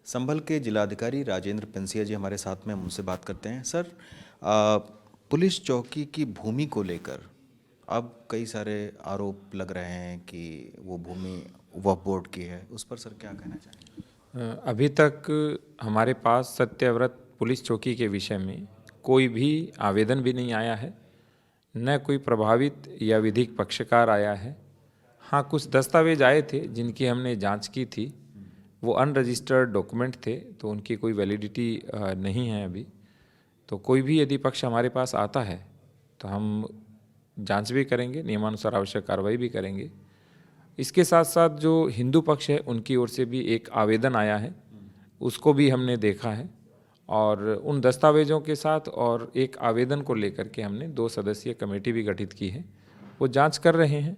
संभल के जिलाधिकारी राजेंद्र पेंसिया जी हमारे साथ में, हम उनसे बात करते हैं। सर, पुलिस चौकी की भूमि को लेकर अब कई सारे आरोप लग रहे हैं कि वो भूमि वक्फ बोर्ड की है, उस पर सर क्या कहना चाहेंगे? अभी तक हमारे पास सत्यव्रत पुलिस चौकी के विषय में कोई भी आवेदन भी नहीं आया है, न कोई प्रभावित या विधिक पक्षकार आया है। हाँ, कुछ दस्तावेज आए थे जिनकी हमने जांच की थी, वो अनरजिस्टर्ड डॉक्यूमेंट थे, तो उनकी कोई वैलिडिटी नहीं है अभी। तो कोई भी यदि पक्ष हमारे पास आता है तो हम जांच भी करेंगे, नियमानुसार आवश्यक कार्रवाई भी करेंगे। इसके साथ साथ जो हिंदू पक्ष है उनकी ओर से भी एक आवेदन आया है, उसको भी हमने देखा है और उन दस्तावेज़ों के साथ और एक आवेदन को लेकर के हमने 2 सदस्यीय कमेटी भी गठित की है। वो जांच कर रहे हैं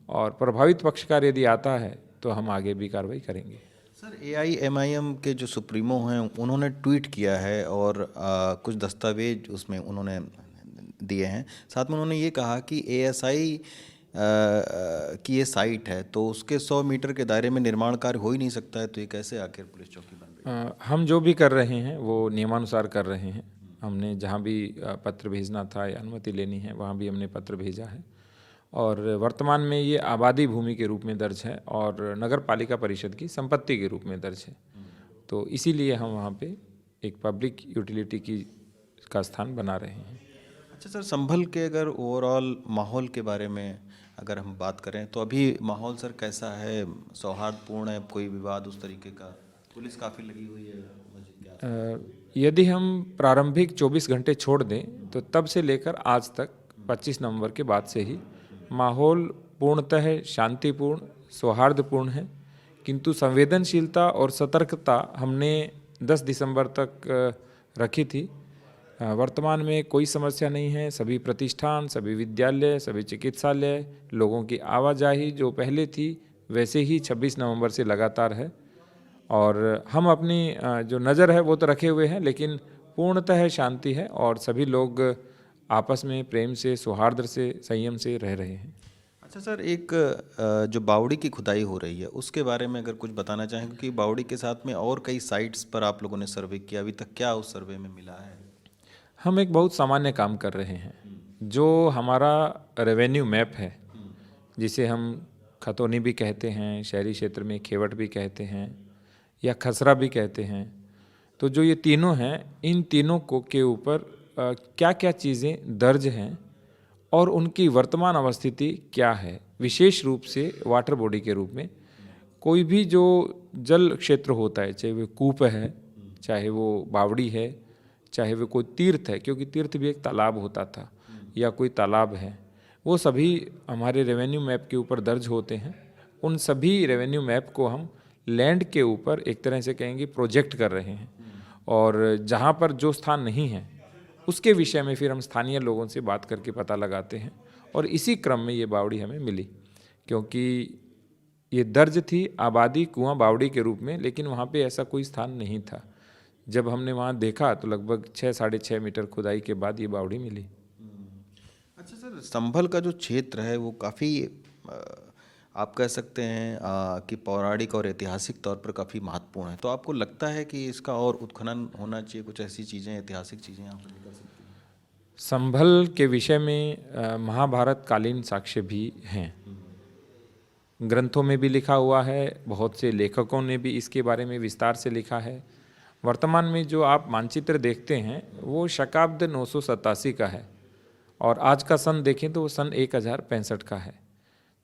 और प्रभावित पक्षकार यदि आता है तो हम आगे भी कार्रवाई करेंगे। सर, एआईएमआईएम के जो सुप्रीमो हैं उन्होंने ट्वीट किया है और कुछ दस्तावेज उसमें उन्होंने दिए हैं। साथ में उन्होंने ये कहा कि एएसआई की ये साइट है, तो उसके 100 मीटर के दायरे में निर्माण कार्य हो ही नहीं सकता है, तो ये कैसे आखिर पुलिस चौकी बन रही है? हम जो भी कर रहे हैं वो नियमानुसार कर रहे हैं। हमने जहाँ भी पत्र भेजना था या अनुमति लेनी है वहाँ भी हमने पत्र भेजा है और वर्तमान में ये आबादी भूमि के रूप में दर्ज है और नगर पालिका परिषद की संपत्ति के रूप में दर्ज है। तो इसीलिए हम वहाँ पे एक पब्लिक यूटिलिटी का स्थान बना रहे हैं। अच्छा सर, संभल के अगर ओवरऑल माहौल के बारे में अगर हम बात करें तो अभी माहौल सर कैसा है? सौहार्दपूर्ण है? कोई विवाद उस तरीके का? पुलिस काफ़ी लगी हुई है मस्जिद के आसपास। यदि हम प्रारंभिक 24 घंटे छोड़ दें तो तब से लेकर आज तक 25 नवंबर के बाद से ही माहौल पूर्णतः शांतिपूर्ण सौहार्दपूर्ण है, किंतु संवेदनशीलता और सतर्कता हमने 10 दिसंबर तक रखी थी। वर्तमान में कोई समस्या नहीं है। सभी प्रतिष्ठान, सभी विद्यालय, सभी चिकित्सालय, लोगों की आवाजाही जो पहले थी वैसे ही 26 नवंबर से लगातार है और हम अपनी जो नज़र है वो तो रखे हुए हैं, लेकिन पूर्णतः शांति है और सभी लोग आपस में प्रेम से, सौहार्द से, संयम से रह रहे हैं। अच्छा सर, एक जो बावड़ी की खुदाई हो रही है उसके बारे में अगर कुछ बताना चाहें, क्योंकि बावड़ी के साथ में और कई साइट्स पर आप लोगों ने सर्वे किया, अभी तक क्या उस सर्वे में मिला है? हम एक बहुत सामान्य काम कर रहे हैं। जो हमारा रेवेन्यू मैप है, जिसे हम खतौनी भी कहते हैं, शहरी क्षेत्र में खेवट भी कहते हैं या खसरा भी कहते हैं, तो जो ये तीनों हैं, इन तीनों को के ऊपर क्या क्या चीज़ें दर्ज हैं और उनकी वर्तमान अवस्थिति क्या है, विशेष रूप से वाटर बॉडी के रूप में। कोई भी जो जल क्षेत्र होता है, चाहे वो कूप है, चाहे वो बावड़ी है, चाहे वो कोई तीर्थ है, क्योंकि तीर्थ भी एक तालाब होता था, या कोई तालाब है, वो सभी हमारे रेवेन्यू मैप के ऊपर दर्ज होते हैं। उन सभी रेवेन्यू मैप को हम लैंड के ऊपर एक तरह से कहेंगे प्रोजेक्ट कर रहे हैं और जहाँ पर जो स्थान नहीं है उसके विषय में फिर हम स्थानीय लोगों से बात करके पता लगाते हैं और इसी क्रम में ये बावड़ी हमें मिली, क्योंकि ये दर्ज थी आबादी कुआं बावड़ी के रूप में, लेकिन वहाँ पे ऐसा कोई स्थान नहीं था। जब हमने वहाँ देखा तो लगभग 6-6.5 मीटर खुदाई के बाद ये बावड़ी मिली। अच्छा सर, संभल का जो क्षेत्र है वो काफ़ी आप कह सकते हैं कि पौराणिक और ऐतिहासिक तौर पर काफ़ी महत्वपूर्ण है, तो आपको लगता है कि इसका और उत्खनन होना चाहिए? कुछ ऐसी चीज़ें, ऐतिहासिक चीज़ें आप कर सकते हैं? संभल के विषय में महाभारत कालीन साक्ष्य भी हैं, ग्रंथों में भी लिखा हुआ है, बहुत से लेखकों ने भी इसके बारे में विस्तार से लिखा है। वर्तमान में जो आप मानचित्र देखते हैं वो शकाब्द 987 का है और आज का सन देखें तो वो सन 1065 का है।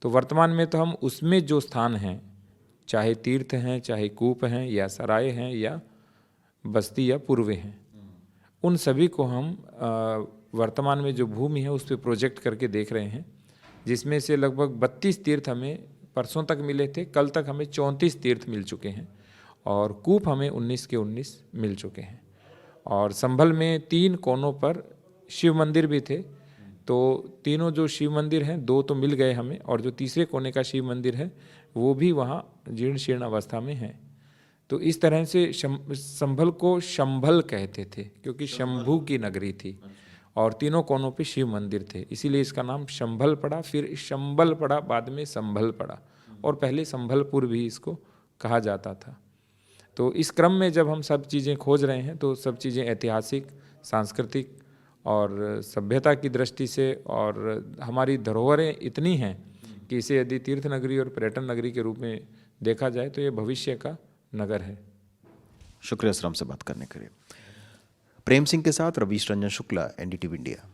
तो वर्तमान में तो हम उसमें जो स्थान हैं, चाहे तीर्थ हैं, चाहे कूप हैं, या सराय हैं, या बस्ती या पूर्वे हैं, उन सभी को हम वर्तमान में जो भूमि है उस पर प्रोजेक्ट करके देख रहे हैं, जिसमें से लगभग 32 तीर्थ हमें परसों तक मिले थे। कल तक हमें 34 तीर्थ मिल चुके हैं और कूप हमें 19 के 19 मिल चुके हैं। और संभल में 3 कोनों पर शिव मंदिर भी थे, तो तीनों जो शिव मंदिर हैं 2 तो मिल गए हमें, और जो तीसरे कोने का शिव मंदिर है वो भी वहाँ जीर्ण शीर्ण अवस्था में है। तो इस तरह से संभल को शंभल कहते थे, क्योंकि शंभू की नगरी थी और तीनों कोनों पे शिव मंदिर थे, इसीलिए इसका नाम शंभल पड़ा, फिर शंबल पड़ा, बाद में संभल पड़ा, और पहले संभलपुर भी इसको कहा जाता था। तो इस क्रम में जब हम सब चीज़ें खोज रहे हैं तो सब चीज़ें ऐतिहासिक, सांस्कृतिक और सभ्यता की दृष्टि से, और हमारी धरोहरें इतनी हैं कि इसे यदि तीर्थ नगरी और पर्यटन नगरी के रूप में देखा जाए तो ये भविष्य का नगर है। शुक्रिया सर हमसे बात करने के लिए। प्रेम सिंह के साथ रवीश रंजन शुक्ला, NDTV इंडिया।